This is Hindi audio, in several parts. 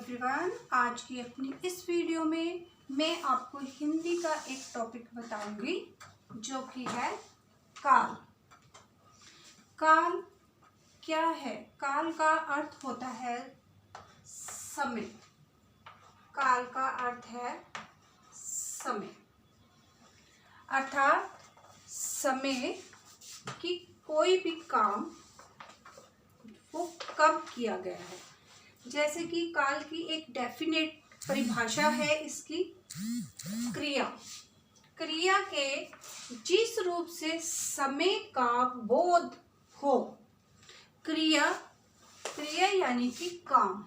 एवरीवन, आज की अपनी इस वीडियो में मैं आपको हिंदी का एक टॉपिक बताऊंगी जो कि है काल। काल क्या है? काल का अर्थ होता है समय। काल का अर्थ है समय, अर्थात समय की कोई भी काम वो कब किया गया है। जैसे कि काल की एक डेफिनेट परिभाषा है इसकी क्रिया। क्रिया के जिस रूप से समय का बोध हो। क्रिया यानी कि काम।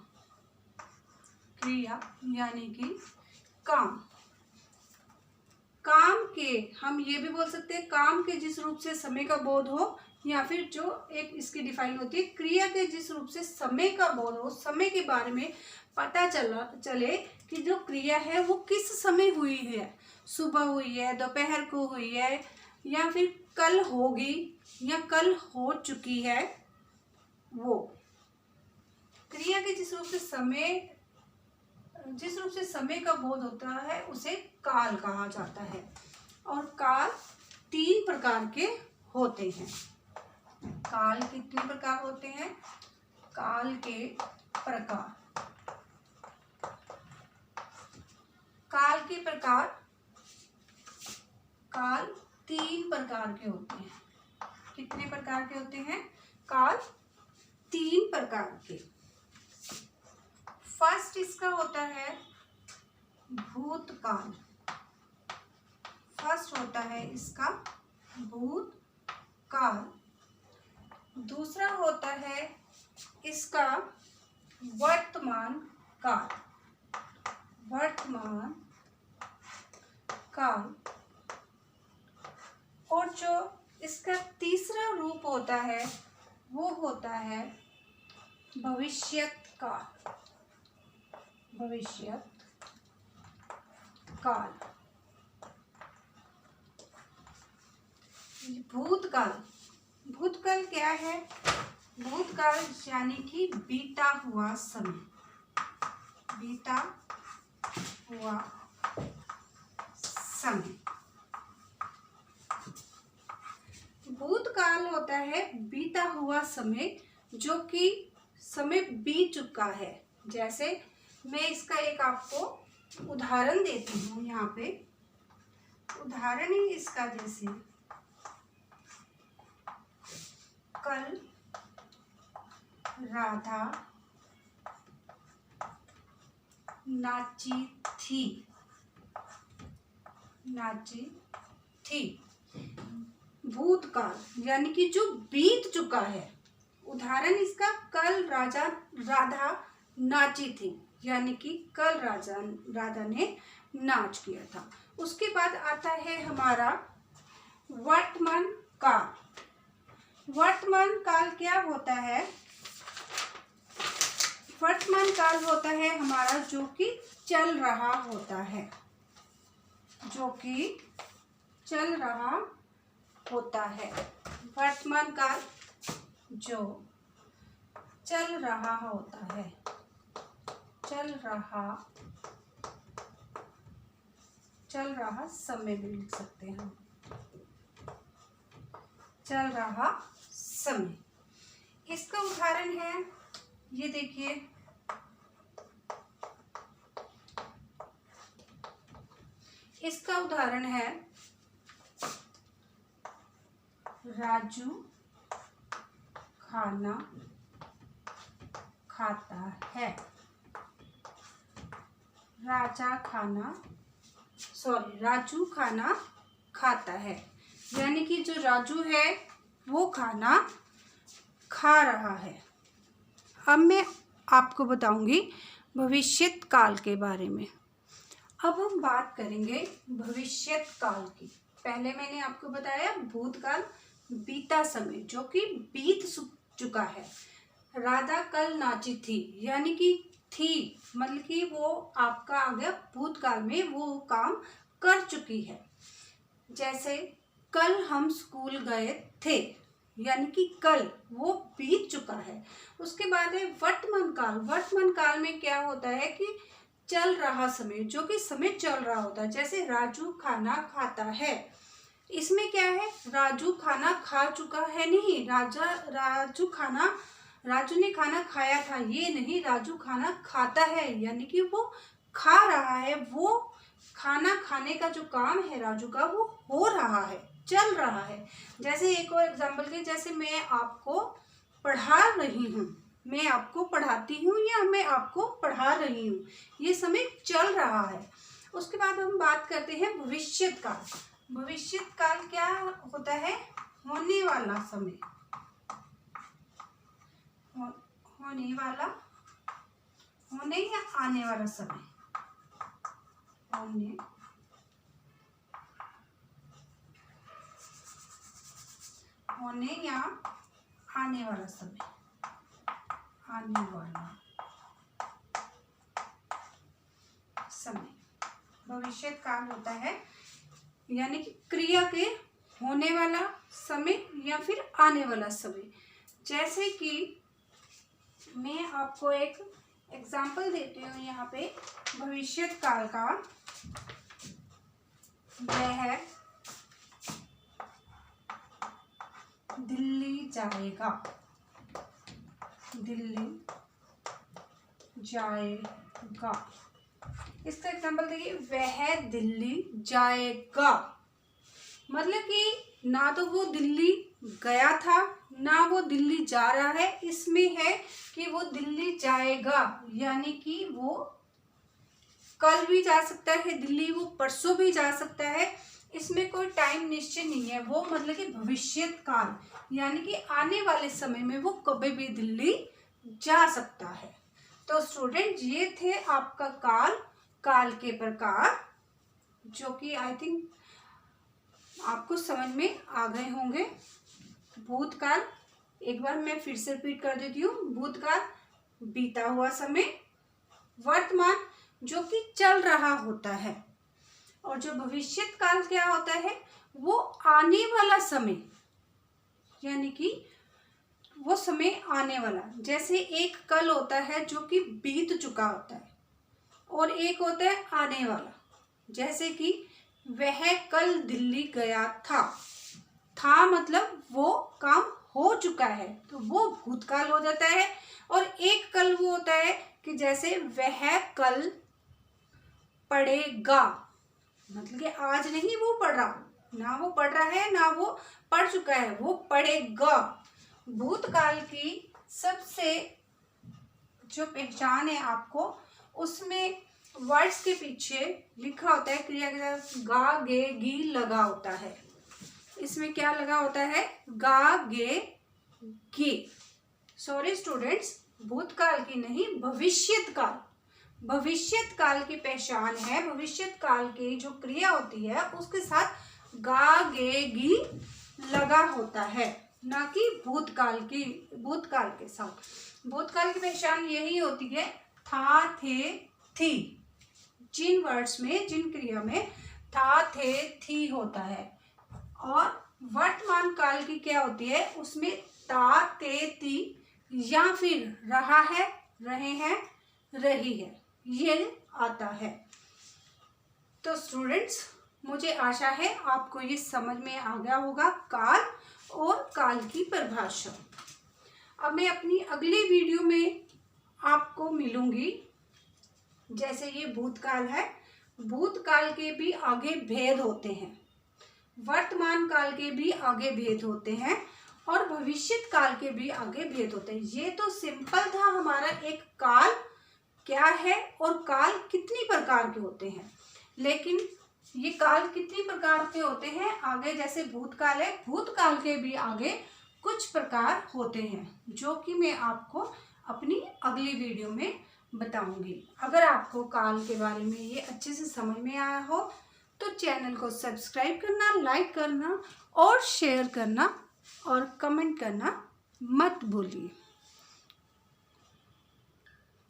क्रिया यानी कि काम। काम के हम ये भी बोल सकते हैं काम के जिस रूप से समय का बोध हो, या फिर जो एक इसकी डिफाइन होती है क्रिया के जिस रूप से समय का बोध हो। समय के बारे में पता चले कि जो क्रिया है वो किस समय हुई है, सुबह हुई है, दोपहर को हुई है, या फिर कल होगी या कल हो चुकी है। वो क्रिया के जिस रूप से समय का बोध होता है उसे काल कहा जाता है। और काल 3 प्रकार के होते हैं। काल कितने प्रकार होते हैं? काल के प्रकार। काल के प्रकार काल 3 प्रकार के होते हैं। कितने प्रकार के होते हैं? काल 3 प्रकार के। फर्स्ट इसका होता है भूतकाल। फर्स्ट होता है इसका भूतकाल। दूसरा होता है इसका वर्तमान काल। वर्तमान काल। और जो इसका तीसरा रूप होता है वो होता है भविष्यत काल। भविष्यत काल। भूतकाल। भूतकाल क्या है? भूतकाल यानी कि बीता हुआ समय। बीता हुआ समय। भूतकाल होता है बीता हुआ समय, जो कि समय बीत चुका है। जैसे मैं इसका एक आपको उदाहरण देती हूँ। यहाँ पे उदाहरण ही इसका जैसे कल राधा नाची थी। भूतकाल यानी कि जो बीत चुका है। उदाहरण इसका कल राधा नाची थी, यानी कि कल राधा ने नाच किया था। उसके बाद आता है हमारा वर्तमान काल। वर्तमान काल क्या होता है? वर्तमान काल होता है हमारा जो कि चल रहा होता है। जो कि चल रहा होता है। वर्तमान काल जो चल रहा होता है। चल रहा समय भी लिख सकते हैं हम। चल रहा समय। इसका उदाहरण है, ये देखिए, इसका उदाहरण है राजू खाना खाता है। राजू खाना खाता है, यानी कि जो राजू है वो खाना खा रहा है। अब मैं आपको बताऊंगी भविष्यत काल के बारे में। अब हम बात करेंगे भविष्यत काल की। पहले मैंने आपको बताया भूतकाल, बीता समय जो कि बीत चुका है। राधा कल नाची थी, यानी कि थी मतलब कि वो आपका आ गया भूतकाल में, वो काम कर चुकी है। जैसे कल हम स्कूल गए थे। यानी कि कल, वो बीत चुका है। उसके बाद है वर्तमान काल। वर्तमान काल में क्या होता है कि चल रहा समय, जो कि समय चल रहा होता है। जैसे राजू खाना खाता है, इसमें क्या है, राजू खाना खा चुका है नहीं, राजू ने खाना खाया था, ये नहीं, राजू खाना खाता है यानी कि वो खा रहा है। वो खाना खाने का जो काम है राजू का, वो हो रहा है, चल रहा है। जैसे एक और एग्जांपल के, जैसे मैं आपको पढ़ा रही हूँ, मैं आपको पढ़ाती हूँ या मैं आपको पढ़ा रही हूँ, ये समय चल रहा है। उसके बाद हम बात करते हैं भविष्यत काल। भविष्यत काल क्या होता है, होने वाला समय, होने या आने वाला समय, होने या आने वाला समय, आने वाला समय भविष्यत काल होता है, यानी कि क्रिया के होने वाला समय या फिर आने वाला समय। जैसे कि मैं आपको एक एग्जाम्पल देती हूँ यहाँ पे भविष्यत काल का। वह दिल्ली जाएगा, दिल्ली जाएगा, इसका एग्जाम्पल देखिए, वह दिल्ली जाएगा। मतलब कि ना तो वो दिल्ली गया था, ना वो दिल्ली जा रहा है, इसमें है कि वो दिल्ली जाएगा, यानी कि वो कल भी जा सकता है दिल्ली, वो परसों भी जा सकता है, इसमें कोई टाइम निश्चय नहीं है। वो मतलब कि भविष्यत काल, यानी कि आने वाले समय में वो कभी भी दिल्ली जा सकता है। तो स्टूडेंट, ये थे आपका काल के प्रकार, जो कि आई थिंक आपको समझ में आ गए होंगे। भूतकाल, एक बार मैं फिर से रिपीट कर देती हूँ। भूतकाल, बीता हुआ समय। वर्तमान, जो कि चल रहा होता है। और जो भविष्यत काल क्या होता है, वो आने वाला समय, यानी कि वो समय आने वाला। जैसे एक कल होता है जो कि बीत चुका होता है, और एक होता है आने वाला। जैसे कि वह कल दिल्ली गया था मतलब वो काम हो चुका है, तो वो भूतकाल हो जाता है। और एक कल वो होता है कि जैसे वह कल पढ़ेगा, मतलब कि आज नहीं वो पढ़ रहा, ना वो पढ़ रहा है ना वो पढ़ चुका है, वो पढ़ेगा। भूतकाल की सबसे जो पहचान है आपको, उसमें वर्ड्स के पीछे लिखा होता है, क्रिया के साथ गा गे गी लगा होता है। इसमें क्या लगा होता है, गा गे गी। सॉरी स्टूडेंट्स, भूतकाल की नहीं, भविष्यत काल। भविष्यत काल की पहचान है, भविष्यत काल की जो क्रिया होती है उसके साथ गा गे गी लगा होता है, ना कि भूतकाल के साथ। भूतकाल की पहचान यही होती है, था थे थी। जिन वर्ड्स में, जिन क्रिया में था थे थी होता है। और वर्तमान काल की क्या होती है, उसमें ता ते ती या फिर रहा है, रहे हैं, रही है, ये आता है। तो स्टूडेंट्स, मुझे आशा है आपको ये समझ में आ गया होगा काल और काल की परिभाषा। अब मैं अपनी अगली वीडियो में आपको मिलूंगी। जैसे ये भूतकाल है, भूतकाल के भी आगे भेद होते हैं, वर्तमान काल के भी आगे भेद होते हैं, और भविष्यत काल के भी आगे भेद होते हैं। ये तो सिंपल था हमारा एक काल क्या है और काल कितनी प्रकार के होते हैं। लेकिन ये काल कितनी प्रकार के होते हैं, आगे जैसे भूतकाल है, भूतकाल के भी आगे कुछ प्रकार होते हैं, जो कि मैं आपको अपनी अगली वीडियो में बताऊंगी। अगर आपको काल के बारे में ये अच्छे से समझ में आया हो तो चैनल को सब्सक्राइब करना, लाइक करना और शेयर करना और कमेंट करना मत भूलिए।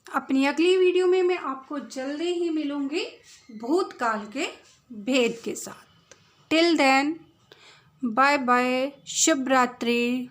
अपनी अगली वीडियो में मैं आपको जल्दी ही मिलूंगी भूतकाल के भेद के साथ। टिल देन, बाय बाय, शुभ रात्रि।